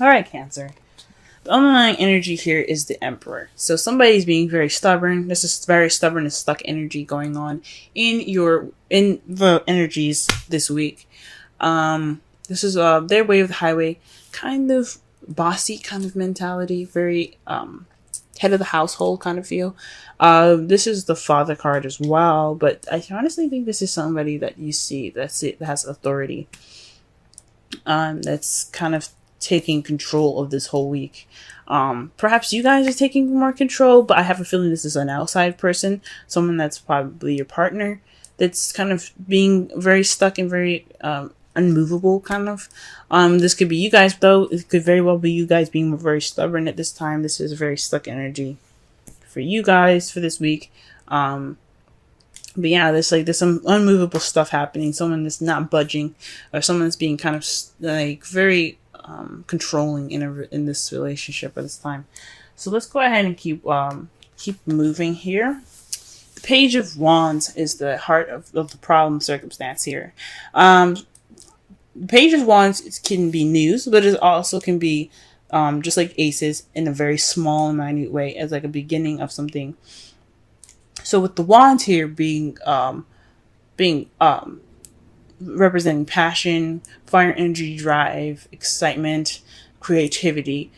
All right, Cancer. The underlying energy here is the Emperor. So somebody's being very stubborn. This is very stubborn and stuck energy going on in the energies this week. This is their way of the highway, kind of bossy kind of mentality, very head of the household kind of feel. This is the Father card as well, but I honestly think this is somebody that you see that has authority. That's kind of taking control of this whole week. Perhaps you guys are taking more control, but I have a feeling this is an outside person, someone that's probably your partner, that's kind of being very stuck and very unmovable, kind of. This could be you guys, though. It could very well be you guys being very stubborn at this time. This is a very stuck energy for you guys for this week. But yeah, there's some unmovable stuff happening. Someone that's not budging, or someone that's being kind of like very controlling in this relationship at this time. So let's go ahead and keep moving here. The Page of Wands is the heart of the problem circumstance here. The Page of Wands can be news, but it also can be just like aces in a very small and minute way, as like a beginning of something. So with the wands here being representing passion, fire, energy, drive, excitement, creativity.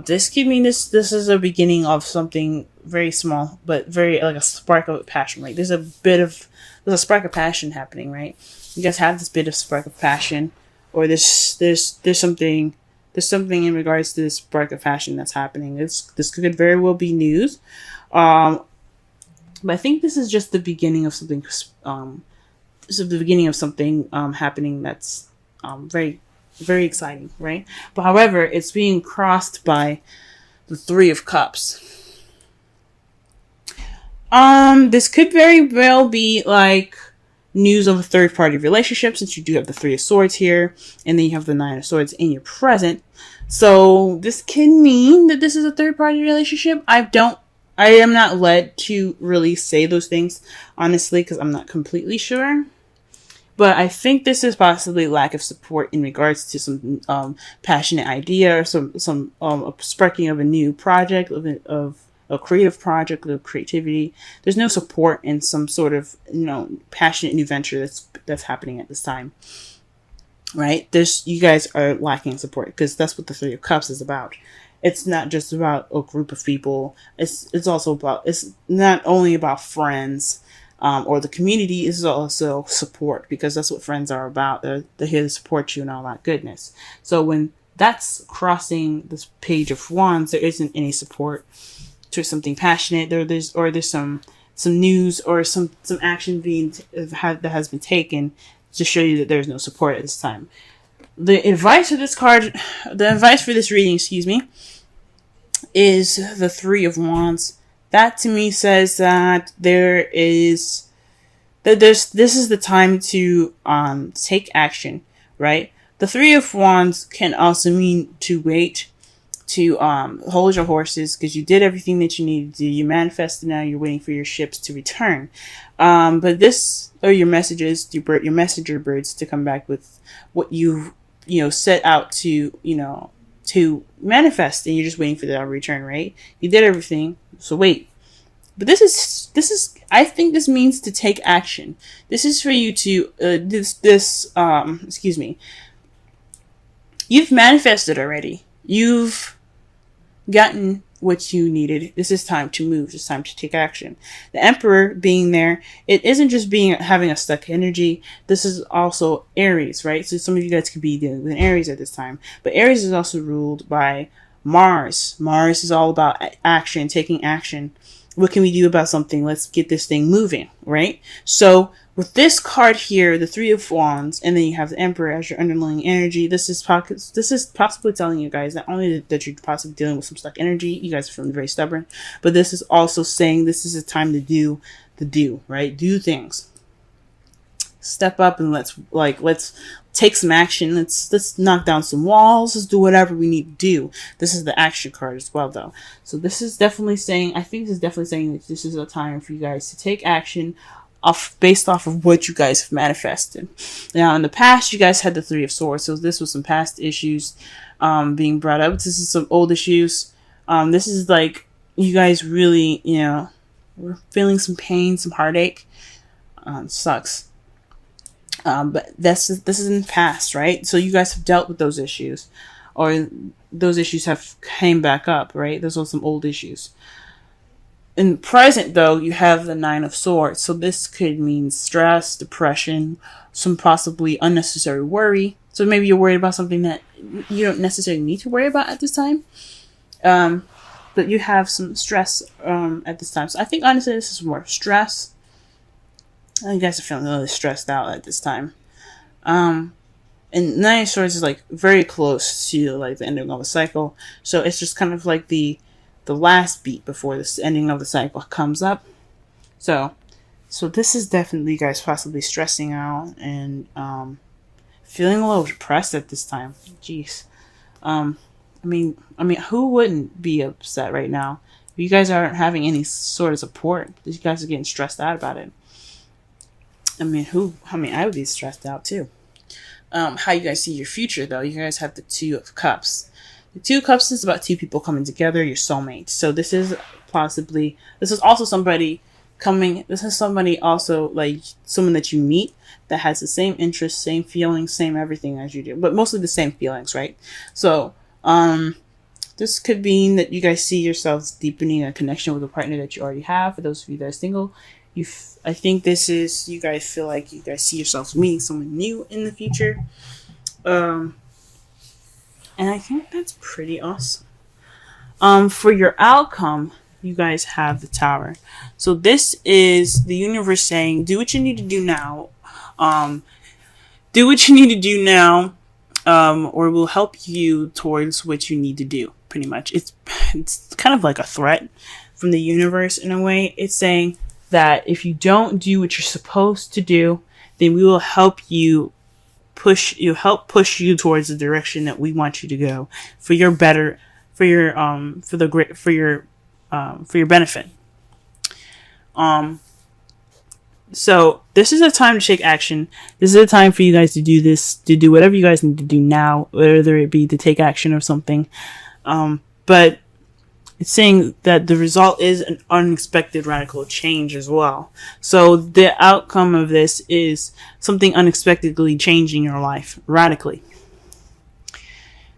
This could mean this is a beginning of something very small, but very like a spark of passion. Like there's a spark of passion happening, right? You guys have this bit of spark of passion, or there's something in regards to this spark of passion that's happening. This could very well be news. But I think this is just the beginning of something. This is the beginning of something happening that's very, very exciting, right? But however, it's being crossed by the Three of Cups. This could very well be like news of a third-party relationship, since you do have the Three of Swords here, and then you have the Nine of Swords in your present. So this can mean that this is a third-party relationship. I am not led to really say those things, honestly, because I'm not completely sure. But I think this is possibly lack of support in regards to some passionate idea, or some sparking of a new project, of a creative project, of creativity. There's no support in some sort of passionate new venture that's happening at this time, right? You guys are lacking support, because that's what the Three of Cups is about. It's not just about a group of people. It's not only about friends or the community. It's also support, because that's what friends are about. They're here to support you and all that goodness. So when that's crossing this Page of Wands, there isn't any support to something passionate. There's some news or some action that has been taken to show you that there's no support at this time. The advice for this reading, is the Three of Wands. That to me says that this is the time to take action, right? The Three of Wands can also mean to wait, to hold your horses, because you did everything that you needed to do. You manifested, now you're waiting for your ships to return. But this, or your messages, your messenger birds, to come back with what you set out to manifest, and you're just waiting for that return, right? You did everything, so wait. But this is I think this means to take action. This is for you to you've manifested already. You've gotten what you needed. This is time to move. It's time to take action. The Emperor being there, it isn't just having a stuck energy. This is also Aries, right? So some of you guys could be dealing with an Aries at this time. But Aries is also ruled by Mars. Mars is all about action, taking action. What can we do about something? Let's get this thing moving, right? So with this card here, the Three of Wands, and then you have the Emperor as your underlying energy, this is possibly telling you guys not only that you're possibly dealing with some stuck energy, you guys are feeling very stubborn, but this is also saying this is a time to do right? Do things. Step up and let's take some action. Let's knock down some walls. Let's do whatever we need to do. This is the action card as well, though. So this is definitely saying, I think this is definitely saying that this is a time for you guys to take action based off of what you guys have manifested. Now, in the past, you guys had the Three of Swords, so this was some past issues being brought up. This is some old issues. This is like you guys really, we're feeling some pain, some heartache. Sucks. But this is in the past, right? So you guys have dealt with those issues, or those issues have came back up, right? Those are some old issues. In the present, though, you have the Nine of Swords. So this could mean stress, depression, some possibly unnecessary worry. So maybe you're worried about something that you don't necessarily need to worry about at this time. But you have some stress at this time. So I think, honestly, this is more stress. You guys are feeling really stressed out at this time. And Nine of Swords is like very close to like the ending of a cycle. So it's just kind of like the last beat before this ending of the cycle comes up. So this is definitely you guys possibly stressing out and feeling a little depressed at this time. Jeez. I mean, who wouldn't be upset right now? You guys aren't having any sort of support. You guys are getting stressed out about it. I would be stressed out too. How you guys see your future, though? You guys have the Two of Cups. The Two of Cups is about two people coming together, your soulmates. So this is also somebody also like someone that you meet that has the same interests, same feelings, same everything as you do, but mostly the same feelings, right? So, this could mean that you guys see yourselves deepening a connection with a partner that you already have. For those of you that are single, I think this is, you guys feel like you guys see yourselves meeting someone new in the future. And I think that's pretty awesome. For your outcome, you guys have the Tower. So this is the universe saying, do what you need to do now. Do what you need to do now, or we'll help you towards what you need to do. Pretty much, it's kind of like a threat from the universe in a way. It's saying that if you don't do what you're supposed to do, then we will help you push you towards the direction that we want you to go for your benefit. So this is a time to take action. This is a time for you guys to do this, to do whatever you guys need to do now, whether it be to take action or something. But it's saying that the result is an unexpected radical change as well. So the outcome of this is something unexpectedly changing your life radically.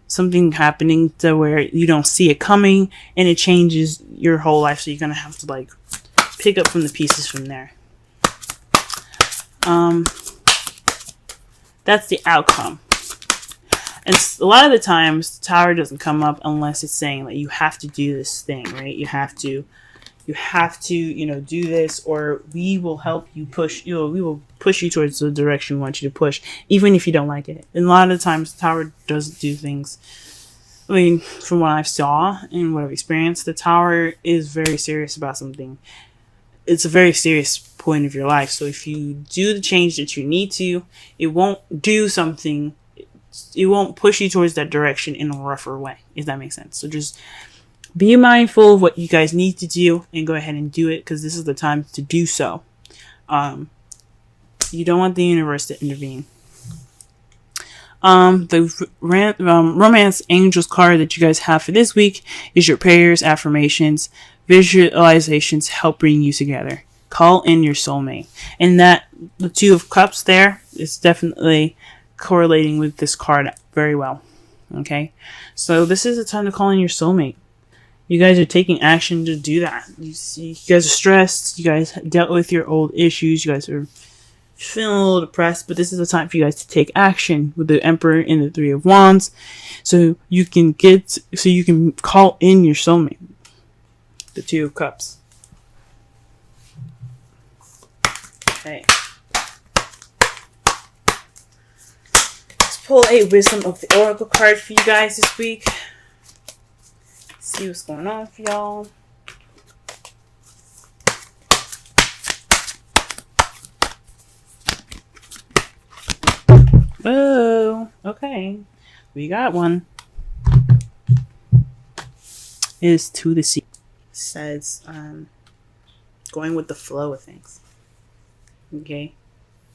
Something happening to where you don't see it coming and it changes your whole life. So you're going to have to like pick up from the pieces from there. That's the outcome. And a lot of the times, the Tower doesn't come up unless it's saying that you have to do this thing, right? You have to, do this, or we will help you push, we will push you towards the direction we want you to push, even if you don't like it. And a lot of the times, the Tower doesn't do things. I mean, from what I saw and what I've experienced, the Tower is very serious about something. It's a very serious point of your life. So if you do the change that you need to, it won't push you towards that direction in a rougher way, if that makes sense. So just be mindful of what you guys need to do and go ahead and do it, because this is the time to do so. You don't want the universe to intervene. The romance angels card that you guys have for this week is your prayers, affirmations, visualizations help bring you together. Call in your soulmate. And that the Two of Cups there is definitely correlating with this card very well. Okay, so this is the time to call in your soulmate. You guys are taking action to do that. You guys are stressed. You guys dealt with your old issues. You guys are feeling a little depressed, but this is the time for you guys to take action with the Emperor and the Three of Wands, so you can call in your soulmate. The Two of Cups. Okay. Pull a Wisdom of the Oracle card for you guys this week. See what's going on for y'all. Oh, okay. We got one. It is to the sea. Says, going with the flow of things. Okay,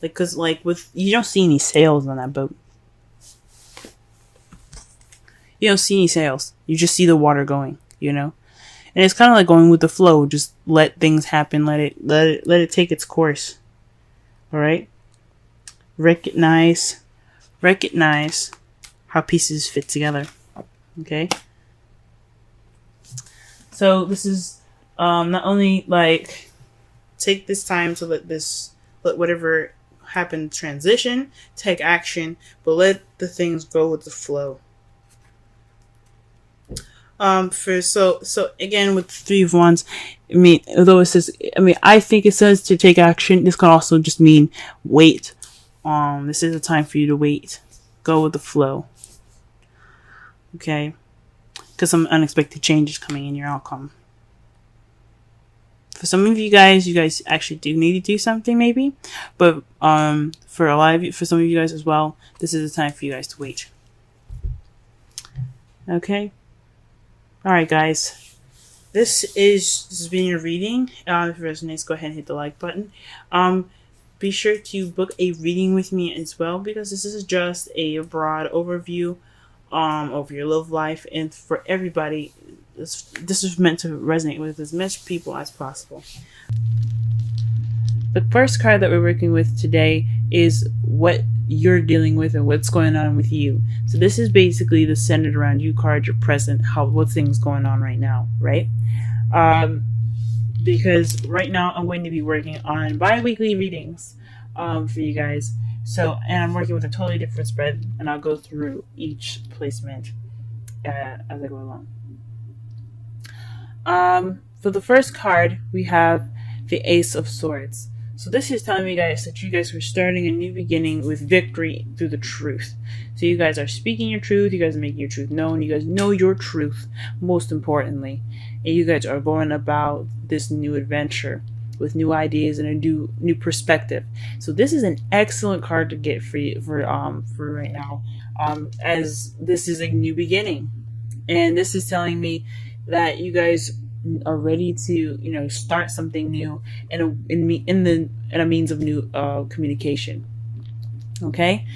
like, cause like with, you don't see any sails on that boat. You don't see any sails. You just see the water going. You know, and it's kind of like going with the flow. Just let things happen. Let it take its course. All right. Recognize how pieces fit together. Okay. So this is not only like take this time to let whatever happened transition, take action, but let the things go with the flow. So again with the Three of Wands, I mean, although it says, I think it says to take action, this can also just mean wait. This is a time for you to wait. Go with the flow. Okay? Because some unexpected changes coming in your outcome. For some of you guys actually do need to do something maybe. But for some of you guys as well, this is a time for you guys to wait. Okay? Alright guys. This has been your reading. If it resonates, go ahead and hit the like button. Be sure to book a reading with me as well, because this is just a broad overview of your love life, and for everybody, this is meant to resonate with as much people as possible. The first card that we're working with today is what you're dealing with and what's going on with you. So this is basically the centered around you card, your present, what things going on right now, right? Because right now I'm going to be working on bi-weekly readings for you guys. So, and I'm working with a totally different spread, and I'll go through each placement as I go along. For the first card, we have the Ace of Swords. So this is telling me, guys, that you guys are starting a new beginning with victory through the truth. So you guys are speaking your truth. You guys are making your truth known. You guys know your truth, most importantly. And you guys are going about this new adventure with new ideas and a new perspective. So this is an excellent card to get for you, for right now, as this is a new beginning. And this is telling me that you guys are ready to, start something new in a means of new communication. Okay,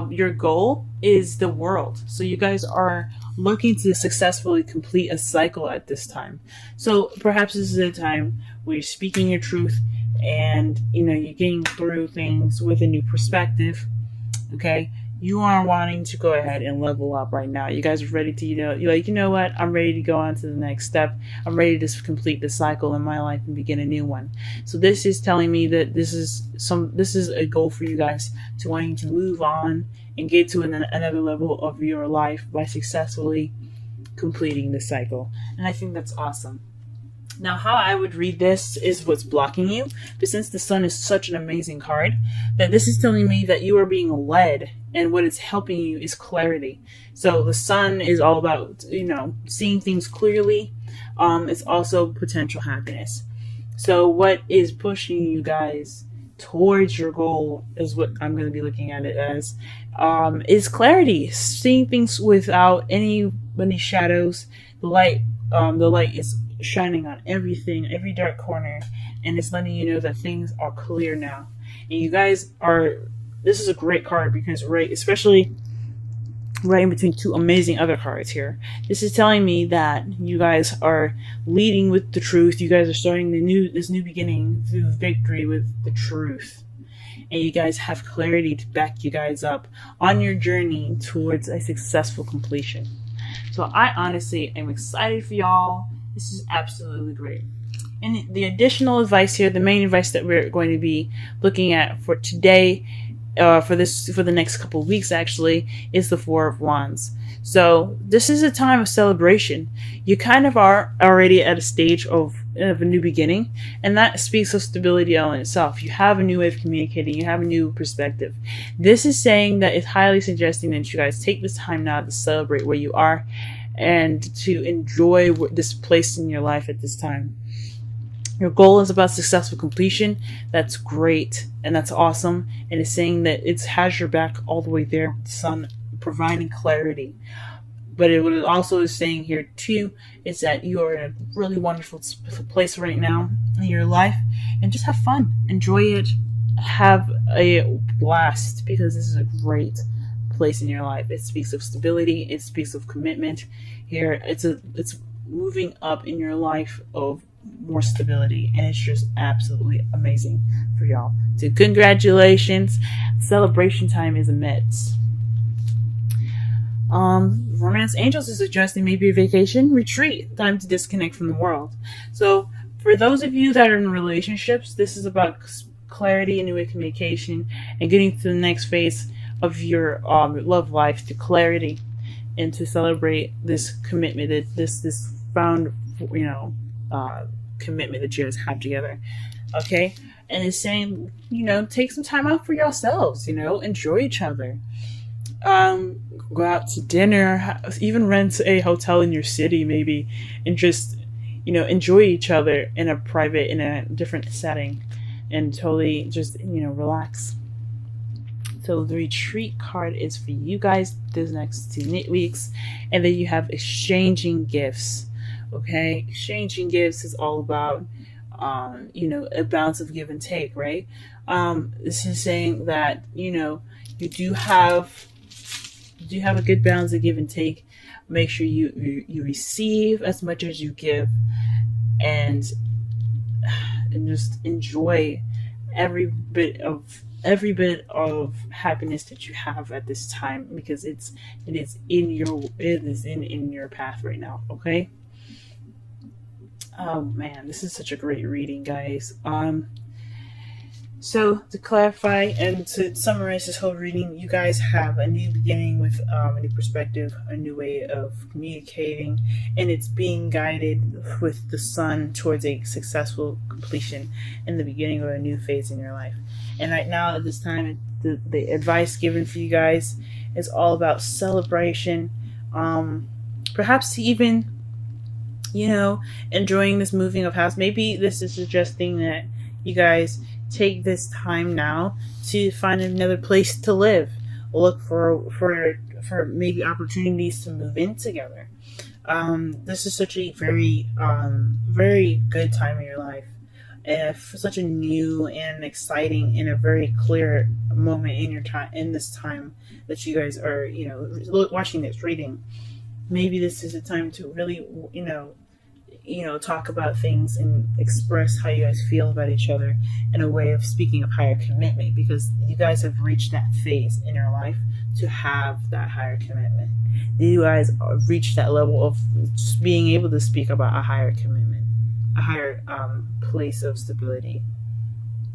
your goal is the world, so you guys are looking to successfully complete a cycle at this time. So perhaps this is a time where you're speaking your truth, and you're getting through things with a new perspective. Okay, you are wanting to go ahead and level up right now. You guys are ready to, you're like, you know what? I'm ready to go on to the next step. I'm ready to complete the cycle in my life and begin a new one. So this is telling me that this is a goal for you guys to wanting to move on and get to another level of your life by successfully completing the cycle. And I think that's awesome. Now, how I would read this is what's blocking you. But since the Sun is such an amazing card, that this is telling me that you are being led, and what is helping you is clarity. So the Sun is all about, seeing things clearly. It's also potential happiness. So what is pushing you guys towards your goal is what I'm going to be looking at it as, is clarity. Seeing things without any shadows. The light is shining on everything, every dark corner, and it's letting you know that things are clear now. And you guys this is a great card because especially right in between two amazing other cards here, this is telling me that you guys are leading with the truth. You guys are starting this new beginning through victory with the truth, and you guys have clarity to back you guys up on your journey towards a successful completion. So I honestly am excited for y'all. This is absolutely great. And the additional advice here, the main advice that we're going to be looking at for today, for the next couple of weeks actually, is the Four of Wands. So this is a time of celebration. You kind of are already at a stage of a new beginning, and that speaks of stability in itself. You have a new way of communicating. You have a new perspective. This is saying that it's highly suggesting that you guys take this time now to celebrate where you are and to enjoy this place in your life at this time. Your goal is about successful completion. That's great, and that's awesome. And it's saying that it has your back all the way there with the Sun providing clarity. But what it also is saying here too is that you are in a really wonderful place right now in your life, and just have fun, enjoy it, have a blast, because this is a great place in your life. It speaks of stability. It speaks of commitment. Here, it's moving up in your life of more stability, and it's just absolutely amazing for y'all. So congratulations, celebration time is amidst. Romance Angels is suggesting maybe a vacation retreat, time to disconnect from the world. So for those of you that are in relationships, this is about clarity and new communication and getting to the next phase of your love life, to clarity, and to celebrate this commitment, that this found, commitment that you guys have together. Okay, and it's saying, take some time out for yourselves. Enjoy each other. Go out to dinner, even rent a hotel in your city, maybe, and just enjoy each other in a different setting, and totally just relax. So the retreat card is for you guys this next 2 weeks, and then you have exchanging gifts. Okay, exchanging gifts is all about a balance of give and take, right? This is saying that you do have a good balance of give and take. Make sure you receive as much as you give, and just enjoy every bit of happiness that you have at this time, because it is in your path right now. Okay. Oh man, this is such a great reading, guys. So to clarify and to summarize this whole reading, you guys have a new beginning with a new perspective, a new way of communicating, and it's being guided with the sun towards a successful completion and the beginning of a new phase in your life. And right now, at this time, the advice given for you guys is all about celebration, perhaps even enjoying this moving of house. Maybe this is suggesting that you guys take this time now to find another place to live. Look for maybe opportunities to move in together. This is such a very very good time in your life, and for such a new and exciting and a very clear moment in your time, in this time that you guys are watching this reading. Maybe this is a time to really talk about things and express how you guys feel about each other in a way of speaking of higher commitment, because you guys have reached that phase in your life to have that higher commitment. You guys have reached that level of being able to speak about a higher commitment, a higher place of stability